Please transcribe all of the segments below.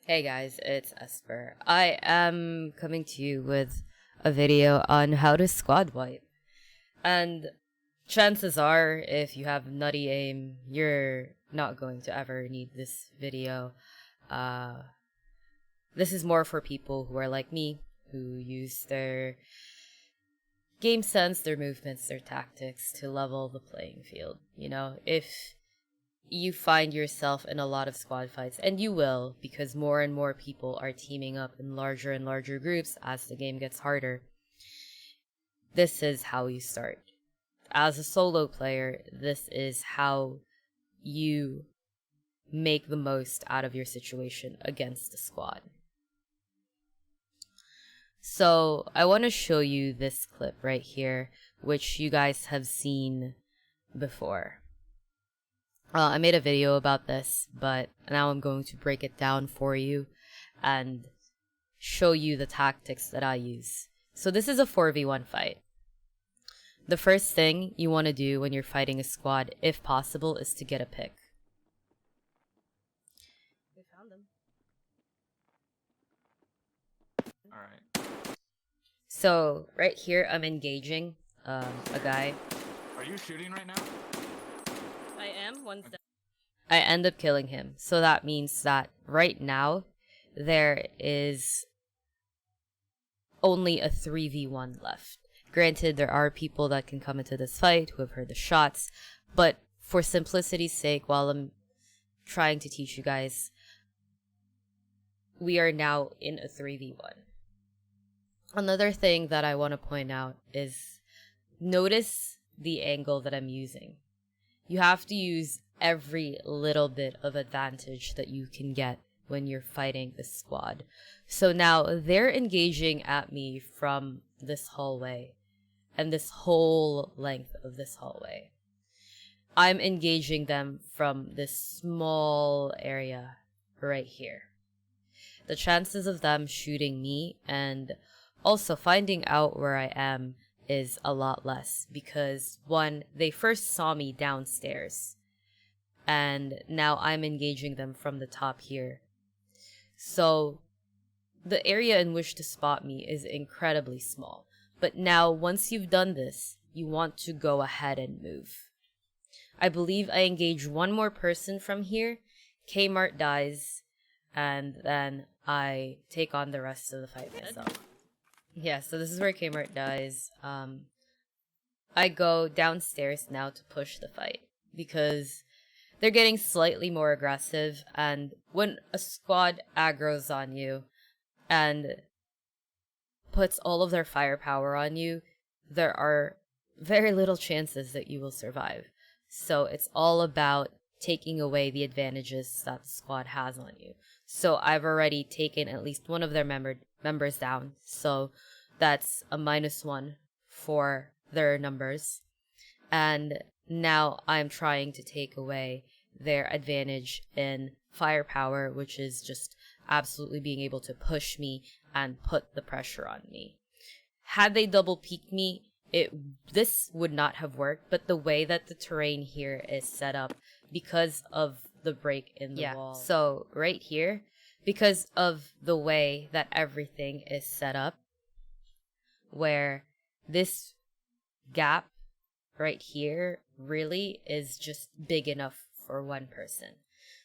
Hey guys, it's Esper. I am coming to you with a video on how to squad wipe. And chances are, if you have nutty aim, you're not going to ever need this video. This is more for people who are like me, who use their game sense, their movements, their tactics to level the playing field. You know, if you find yourself in a lot of squad fights, and you will, because more and more people are teaming up in larger and larger groups as the game gets harder. This is how you start. As a solo player, this is how you make the most out of your situation against the squad. So I want to show you this clip right here, which you guys have seen before. I made a video about this, but now I'm going to break it down for you and show you the tactics that I use. So this is a 4v1 fight. The first thing you want to do when you're fighting a squad, if possible, is to get a pick. We found them. Alright. So right here, I'm engaging a guy. Are you shooting right now? I am. One's down. I end up killing him. So that means that right now there is only a 3v1 left. Granted, there are people that can come into this fight who have heard the shots, but for simplicity's sake, while I'm trying to teach you guys, we are now in a 3v1. Another thing that I want to point out is notice the angle that I'm using. You have to use every little bit of advantage that you can get when you're fighting the squad. So now they're engaging at me from this hallway and this whole length of this hallway. I'm engaging them from this small area right here. The chances of them shooting me and also finding out where I am is a lot less because, one, they first saw me downstairs and now I'm engaging them from the top here. So the area in which to spot me is incredibly small. But now once you've done this, you want to go ahead and move. I believe I engage one more person from here, Kmart dies, and then I take on the rest of the fight myself. Yeah, so this is where Kmart dies. I go downstairs now to push the fight because they're getting slightly more aggressive, and when a squad aggroes on you and puts all of their firepower on you, there are very little chances that you will survive. So it's all about taking away the advantages that the squad has on you. So I've already taken at least one of their members down, so that's a -1 for their numbers. And now I'm trying to take away their advantage in firepower, which is just absolutely being able to push me and put the pressure on me. Had they double peeked me, this would not have worked, but the way that the terrain here is set up because of the break in the wall. So right here, because of the way that everything is set up, where this gap right here really is just big enough for one person.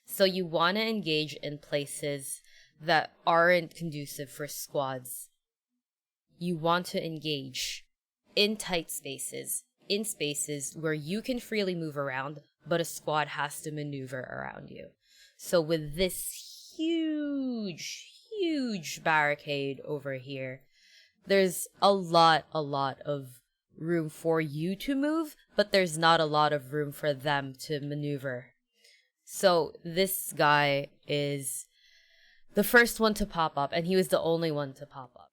So you want to engage in places that aren't conducive for squads. You want to engage in tight spaces, in spaces where you can freely move around, but a squad has to maneuver around you. So with this huge barricade over here, there's a lot of room for you to move, but there's not a lot of room for them to maneuver. So this guy is the first one to pop up, and he was the only one to pop up.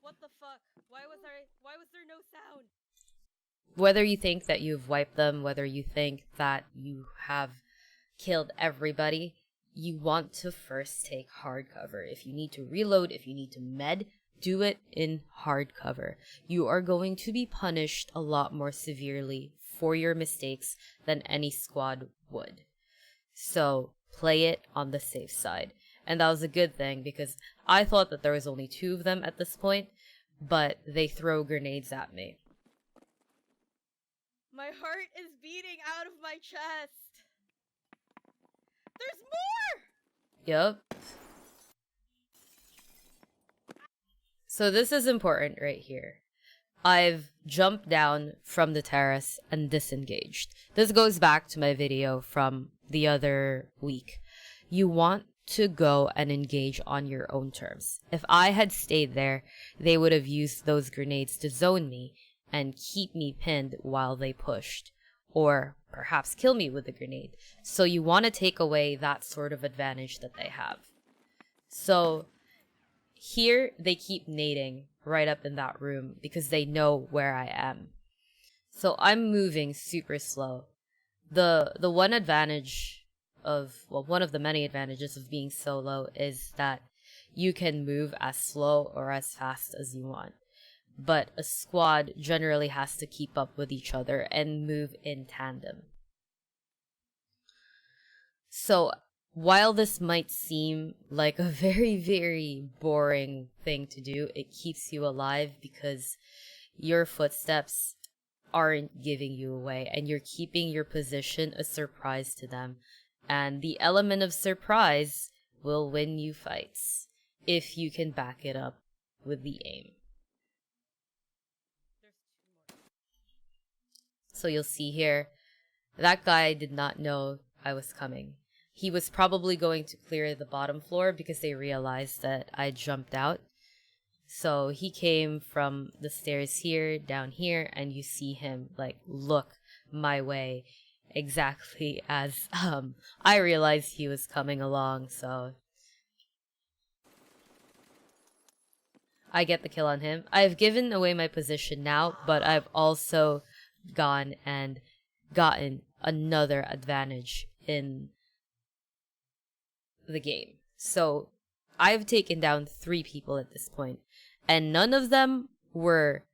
What the fuck? Why was there no sound? Whether you think that you've wiped them, whether you think that you have killed everybody, you want to first take hard cover. If you need to reload, if you need to med, do it in hard cover. You are going to be punished a lot more severely for your mistakes than any squad would. So play it on the safe side. And that was a good thing because I thought that there was only 2 of them at this point, but they throw grenades at me. My heart is beating out of my chest. There's more! Yup. So this is important right here. I've jumped down from the terrace and disengaged. This goes back to my video from the other week. You want to go and engage on your own terms. If I had stayed there, they would have used those grenades to zone me and keep me pinned while they pushed, or perhaps kill me with a grenade. So you want to take away that sort of advantage that they have. So here they keep nading right up in that room because they know where I am. So I'm moving super slow. The one advantage of, well, one of the many advantages of being solo is that you can move as slow or as fast as you want. But a squad generally has to keep up with each other and move in tandem. So while this might seem like a very, very boring thing to do, it keeps you alive because your footsteps aren't giving you away and you're keeping your position a surprise to them. And the element of surprise will win you fights if you can back it up with the aim. So you'll see here, that guy did not know I was coming. He was probably going to clear the bottom floor because they realized that I jumped out. So he came from the stairs here, down here, and you see him like look my way exactly as I realized he was coming along. So I get the kill on him. I've given away my position now, but I've also gone and gotten another advantage in the game. So I've taken down 3 people at this point, and none of them were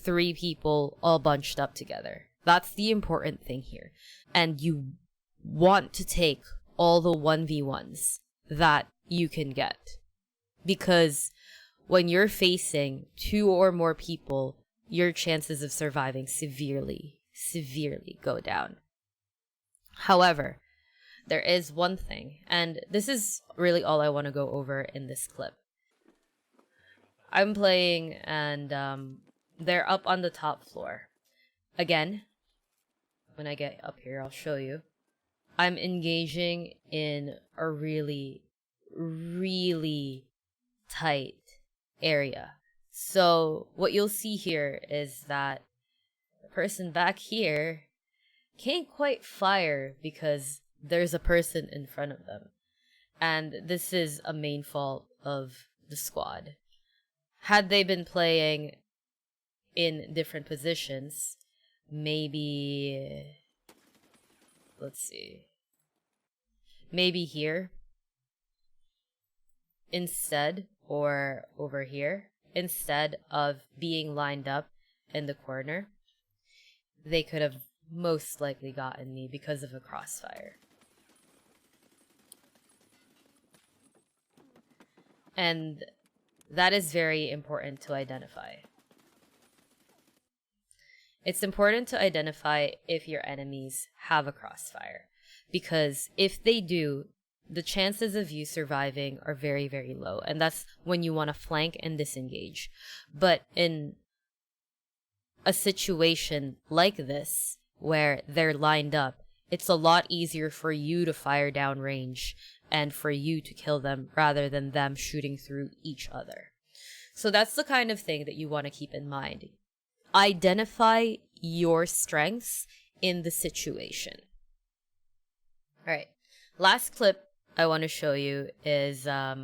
3 people all bunched up together. That's the important thing here. And you want to take all the 1v1s that you can get, because when you're facing 2 or more people, your chances of surviving severely go down. However, there is one thing, and this is really all I want to go over in this clip. I'm playing, and they're up on the top floor. Again, when I get up here, I'll show you. I'm engaging in a really, really tight area. So what you'll see here is that the person back here can't quite fire because there's a person in front of them. And this is a main fault of the squad. Had they been playing in different positions, maybe, let's see, maybe here instead, or over here, instead of being lined up in the corner, they could have most likely gotten me because of a crossfire. And that is very important to identify. It's important to identify if your enemies have a crossfire, because if they do, the chances of you surviving are very, very low, and that's when you want to flank and disengage. But in a situation like this, where they're lined up, it's a lot easier for you to fire down range and for you to kill them rather than them shooting through each other. So that's the kind of thing that you want to keep in mind. Identify your strengths in the situation. Alright, last clip I want to show you is a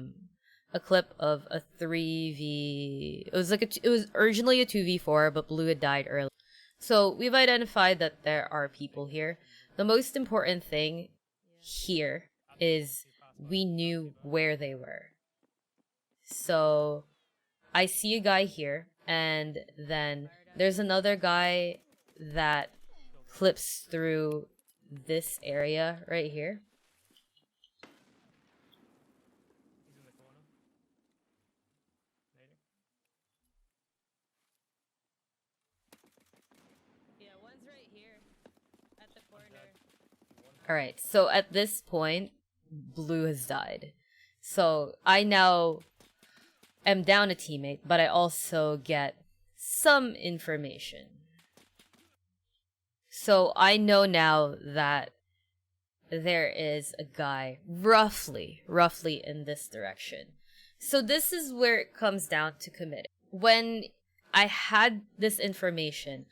clip of a 3v. It was originally a 2v4, but Blue had died early. So we've identified that there are people here. The most important thing here is we knew where they were. So I see a guy here, and then there's another guy that clips through this area right here. He's in the corner. Nading. Yeah, one's right here at the corner. Alright, so at this point, blue has died. So I now am down a teammate, but I also get some information. So I know now that there is a guy roughly in this direction. So this is where it comes down to committing. When I had this information,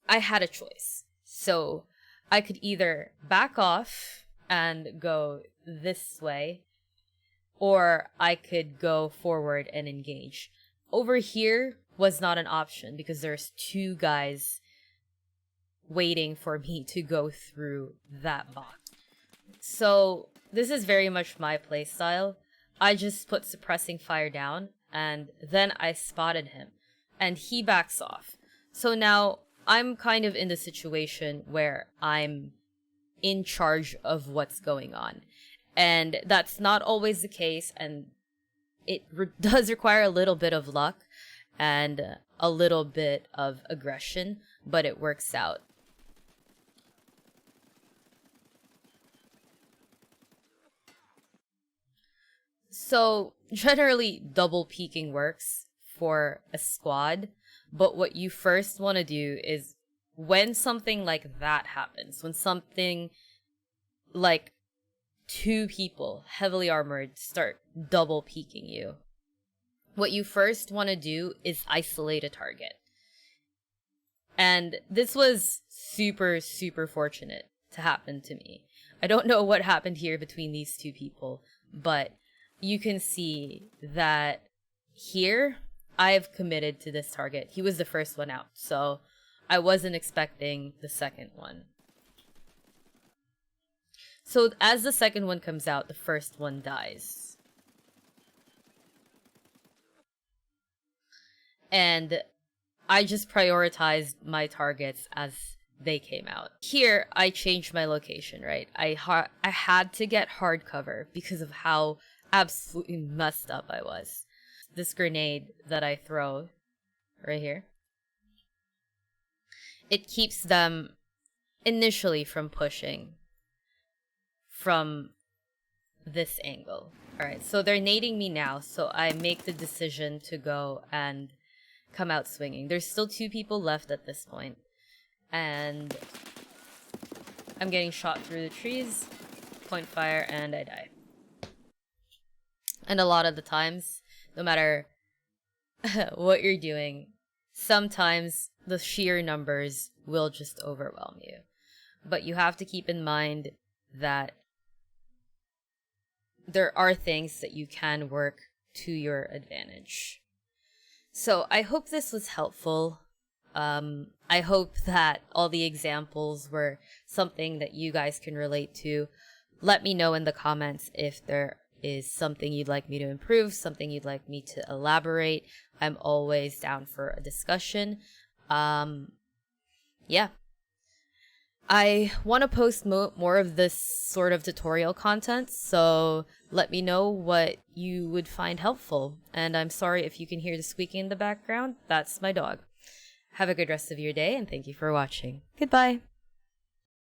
I had a choice. So I could either back off and go this way, or I could go forward and engage. Over here was not an option because there's two guys waiting for me to go through that box. So this is very much my playstyle. I just put suppressing fire down, and then I spotted him, and he backs off. So now I'm kind of in the situation where I'm in charge of what's going on. And that's not always the case, and it does require a little bit of luck and a little bit of aggression, but it works out. So generally double peeking works for a squad, but what you first want to do is when something like that happens, when something like two people heavily armored start double peeking you, what you first want to do is isolate a target. And this was super fortunate to happen to me. I don't know what happened here between these two people, but you can see that here I've committed to this target. He was the first one out, so I wasn't expecting the second one. So as the second one comes out, the first one dies. And I just prioritized my targets as they came out. Here, I changed my location, right? I had to get hard cover because of how absolutely messed up I was. This grenade that I throw right here, it keeps them initially from pushing from this angle. Alright, so they're nading me now, so I make the decision to go and come out swinging. There's still two people left at this point, and I'm getting shot through the trees, point fire, and I die. And a lot of the times, no matter what you're doing, sometimes the sheer numbers will just overwhelm you. But you have to keep in mind that there are things that you can work to your advantage. So I hope this was helpful. I hope that all the examples were something that you guys can relate to. Let me know in the comments if there is something you'd like me to improve, something you'd like me to elaborate. I'm always down for a discussion. Yeah. I want to post more of this sort of tutorial content, so let me know what you would find helpful. And I'm sorry if you can hear the squeaking in the background. That's my dog. Have a good rest of your day, and thank you for watching. Goodbye.